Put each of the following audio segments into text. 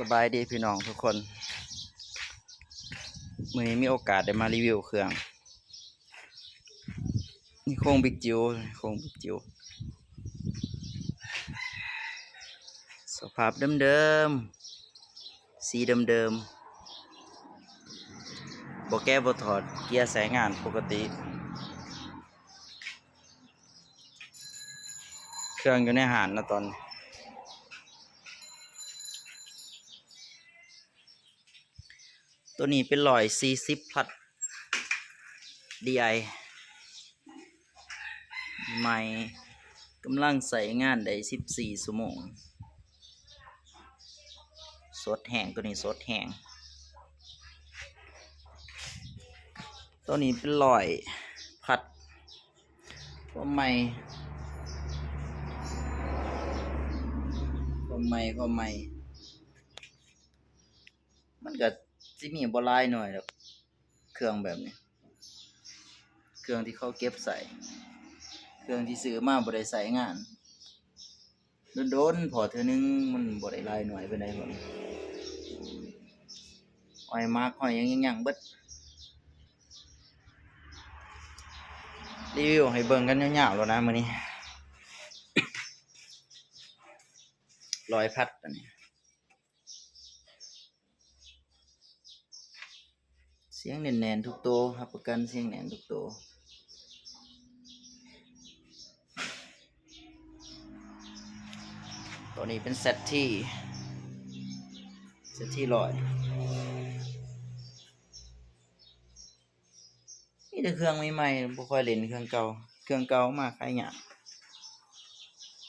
สบายดีพี่น้องทุกคนมื้อนี้มีโอกาสได้มารีวิวเครื่องนี่โครงบิ๊กจิ๋วสภาพเดิมๆสีเดิมๆบ่แก้บ่ถอดเกียร์ใช้งานปกติเครื่องอยู่ในหานนะตอนตัวนี้เป็น140 พลัส DI ใหม่กำลังใส่งานได้14 ชั่วโมงสดแห้งตัวนี้สดแห้งตัวนี้เป็น100 พัดความใหม่มันก็สิมีบ่หลายหน่อยดอกเครื่องแบบนี้เครื่องที่เขาเก็บใส่เครื่องที่ซื้อมาบ่ได้ใส่งานโดนๆพอเทื่อนึงมันบ่ได้หลายหน่วยปานใดพุ่นอ้อยมากอ้อยยังเบิดรีวิวให้เบิ่งกันยาวๆแล้วนะมื้อนี้100 พัดอันนี้เสียงแน่นๆทุกตัวรับประกันเสียงแน่นทุกตัวตัวนี้เป็นเซตที่100นี่แต่เครื่องใหม่ๆบ่ค่อยเล่นเครื่องเก่ามาขายยาก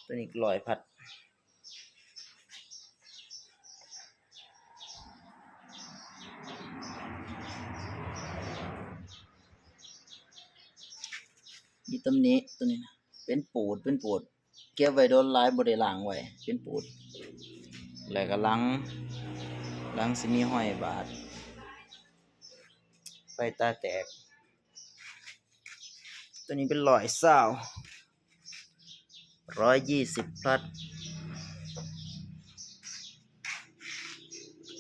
ตัวนี้100 พัดมีตำหนิตัวนี้นะเป็นปูดเก็บไว้โดนหลายบ่ได้ล้างไว้เป็นปูดแล้วก็หลังสิมีห้อยบาดไฟตาแตกตัวนี้เป็น120 พลัส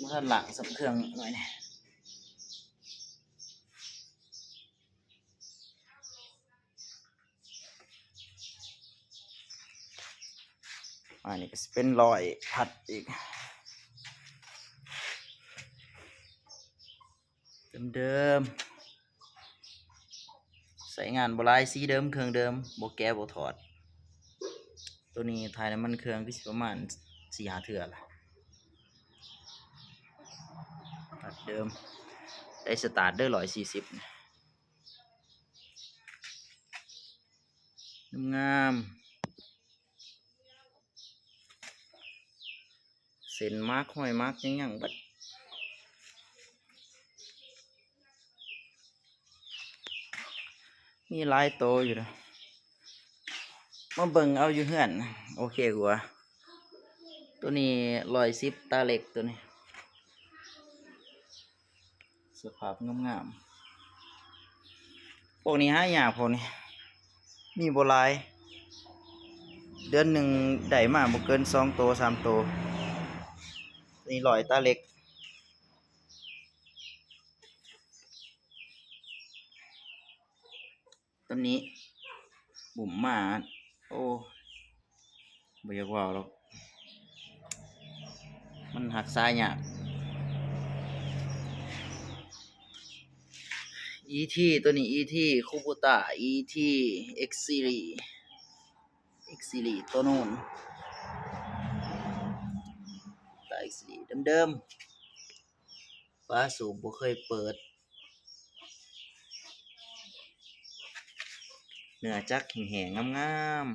มาหลังสับเครื่องหน่อยนี่อันนี้ก็เป็น100 พัดอีกเดิมใส่งานบ่หลายสีเดิมเครื่องเดิมบ่แก้บ่ถอดตัวนี้ถ่ายน้ำมันเครื่องก็สิประมาณ 4-5 เทื่อล่ะพัดเดิมได้สตาร์ทเด้อ140งามเส้นมาร์กห้อยมาร์กยังบัดมีหลายโตอยู่นะมาเบิ่งเอาอยู่เฮือนโอเคกว่าตัวนี้110 ตาเล็กตัวนี้สภาพงามพวกนี้หายากพวกนี้มีบ่หลายเดือนหนึ่งได้มาบ่เกิน2 โต 3 โตนี่100 ตาเล็กตัวนี้บุ่มมาโอ้บ่อยากว่าหรอกมันหักซ้ายยาก ET ตัวนี้ ET คูบูต้า ET X Series ตัวนู้นตา X Series เดิมๆฟ้าสูบบ่เคยเปิดเนื้อจักแห้งๆงาม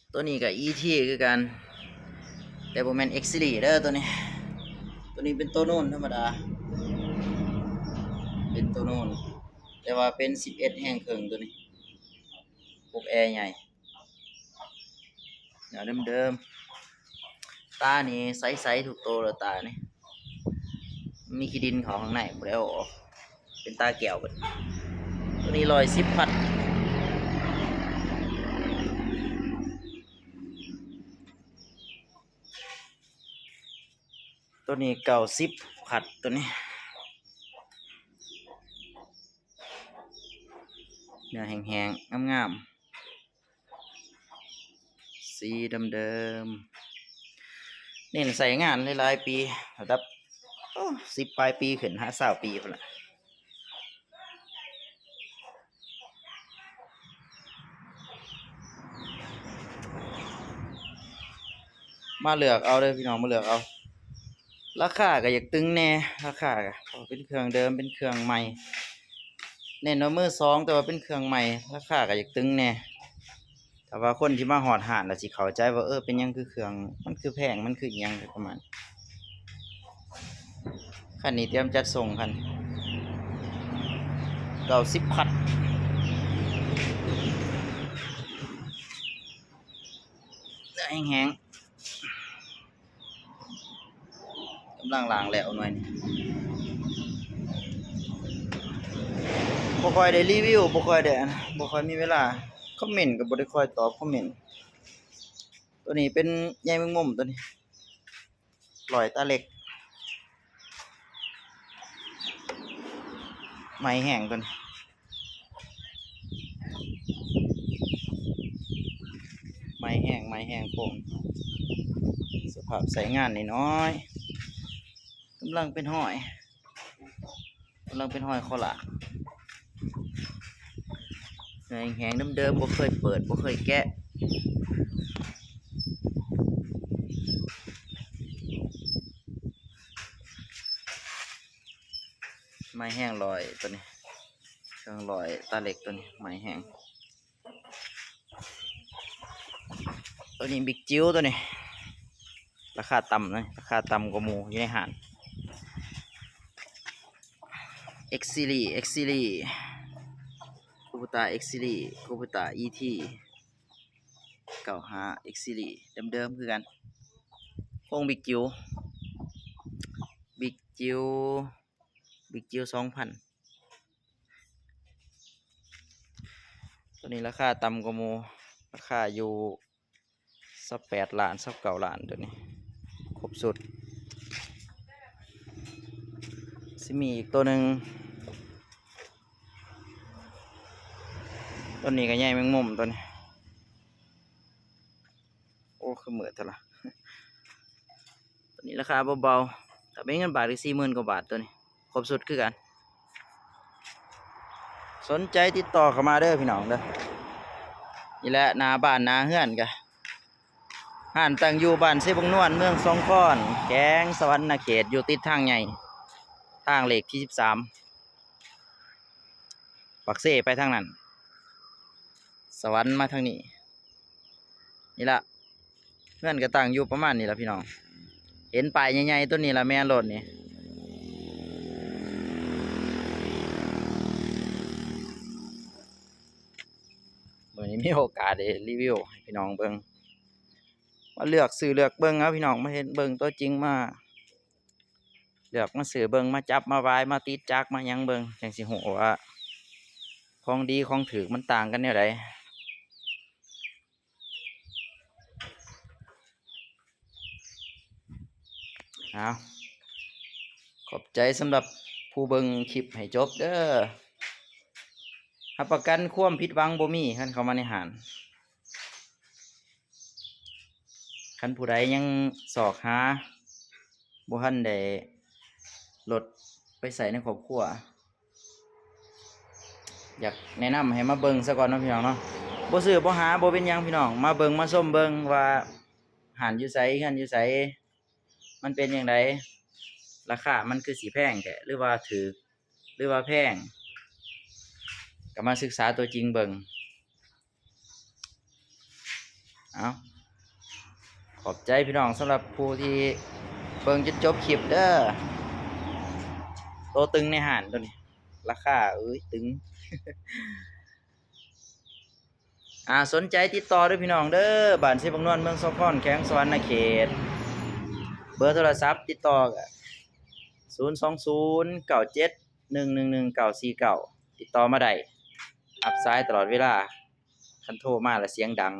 ๆตัวนี้กับ ET คือกันแต่บ่แม่น X Series เด้อตัวนี้เป็นตัวนู้นธรรมดาเป็นตัวนู้นแต่ว่าเป็น11 แห่งครึ่งตัวนี้พวกแอร์ใหญ่เนื้อเดิมๆตานี่ใสๆทุกตัวเลยตานี่มีขี้ดินเขาข้างในบ่ได้เอาออกเป็นตาแก้วเบิดตัวนี้110 พัด ตัวนี้เก่า10ขัดตัวนี้เนื้อแห้งๆงามๆสีเดิมๆนี่ใส่งานหลายๆปีระดับ10ปลายปีขึ้นหา20ปีพุ่นล่ะมาเลือกเอาเด้อพี่น้องมาเลือกเอาราคาก็อยากตึงแน่ราคาก็เป็นเครื่องเดิมเป็นเครื่องใหม่เน้นว่ามือสองแต่ว่าเป็นเครื่องใหม่ราคาก็อยากตึงแน่แต่ว่าคนที่มาฮอดร้านน่ะสิเข้าใจว่าเป็นหยังคือเครื่องมันคือแพงมันคืออิหยังประมาณคันนี้เตรียมจัดส่งคัน90พัดเนื้อแห้งๆกำลังล้างแล้วหน่อยนี่บ่ค่อยได้รีวิวบ่ค่อยได้บ่ค่อยมีเวลาคอมเมนต์ก็บ่ได้ค่อยตอบคอมเมนต์ตัวนี้เป็นใยแมงมุมตัวนี้ร้อยตาเล็กไหมแห้งตัวนี้ไหมแห้งโป่งสภาพใช้งานน้อยๆกำลังเป็นห้อยคอหลากแห้งๆเดิมๆบ่เคยเปิดบ่เคยแกะไม้แห้งลอยตัวนี้เครื่องลอยตาเหล็กตัวนี้ไม้แห้งตัวนี้บิ๊กจิ๋วตัวนี้ราคาต่ำนะราคาต่ำกว่าหมูอยู่ในห้างX Series คูบูตา X Series คูบูตา ET 95 X Series เดิมๆคือกันโครงบิ๊กจิ๋ว2,000ตัวนี้ราคาต่ำกว่าหมูราคาอยู่18ล้าน19ล้านตัวนี้ครบสุดสิมีอีกตัวหนึ่งตัวนี้ก็ใหญ่แมงมุมตัวนี้โอ้คือเหมือนเท่าไหร่ตัวนี้ราคาเบาๆแต่เป็นเงินบาทที่40,000 กว่าบาทตัวนี้ครบสุดคือกันสนใจติดต่อเข้ามาเด้อพี่น้องเด้อนี่แหละหน้าบ้านหน้าเฮือนกะห้านตั้งอยู่บ้านเซบงนวลเมืองสองค้อนแขวงสวรรณเขตอยู่ติดทางใหญ่ทางเลขที่13ปักเซ่ไปทางนั้นสวรรค์มาทางนี้นี่ละเพื่อนก็ตั้งอยู่ประมาณนี้ละพี่น้องเห็นป้ายใหญ่ๆต้นนี้ละแม่นรถนี่วันนี้มีโอกาสได้รีวิวให้พี่น้องเบิ่งมาเลือกซื้อเลือกเบิ่งเอาพี่น้องมาเห็นเบิ่งตัวจริงมาเลือกมาซื้อเบิ่งมาจับมาไว้มาติดจักมายังเบิ่งจังสิฮู้ว่าของดีของถูกมันต่างกันแนวใดเอาขอบใจสำหรับผู้เบิ่งคลิปให้จบเด้อรับประกันความผิดหวังบ่มีคันเข้ามาในห้างคันผู้ใดยังสอกหาบ่ทันได้รถไปใส่ในครอบครัวอยากแนะนำให้มาเบิ่งซะก่อนเนาะพี่น้องเนาะบ่ซื้อบ่หาบ่เป็นหยังพี่น้องมาเบิ่งมาชมเบิ่งว่าห้านอยู่ไสมันเป็นจังไดราคามันคือสิแพงแท้หรือว่าถูกหรือว่าแพงก็มาศึกษาตัวจริงเบิ่งเอาขอบใจพี่น้องสำหรับผู้ที่เบิ่งจนจบคลิปเด้อตัวตึงในห้างตัวนี้ราคาตึง สนใจติดต่อด้วยพี่น้องเด้อบ้านเซบงนวลเมืองสองค้อนแขวงสวรรณเขตเบอร์โทรศัพท์ติดต่อก็02097111949ติดต่อมาได้รับสายตลอดเวลาคันโทรมาแล้วเสียงดัง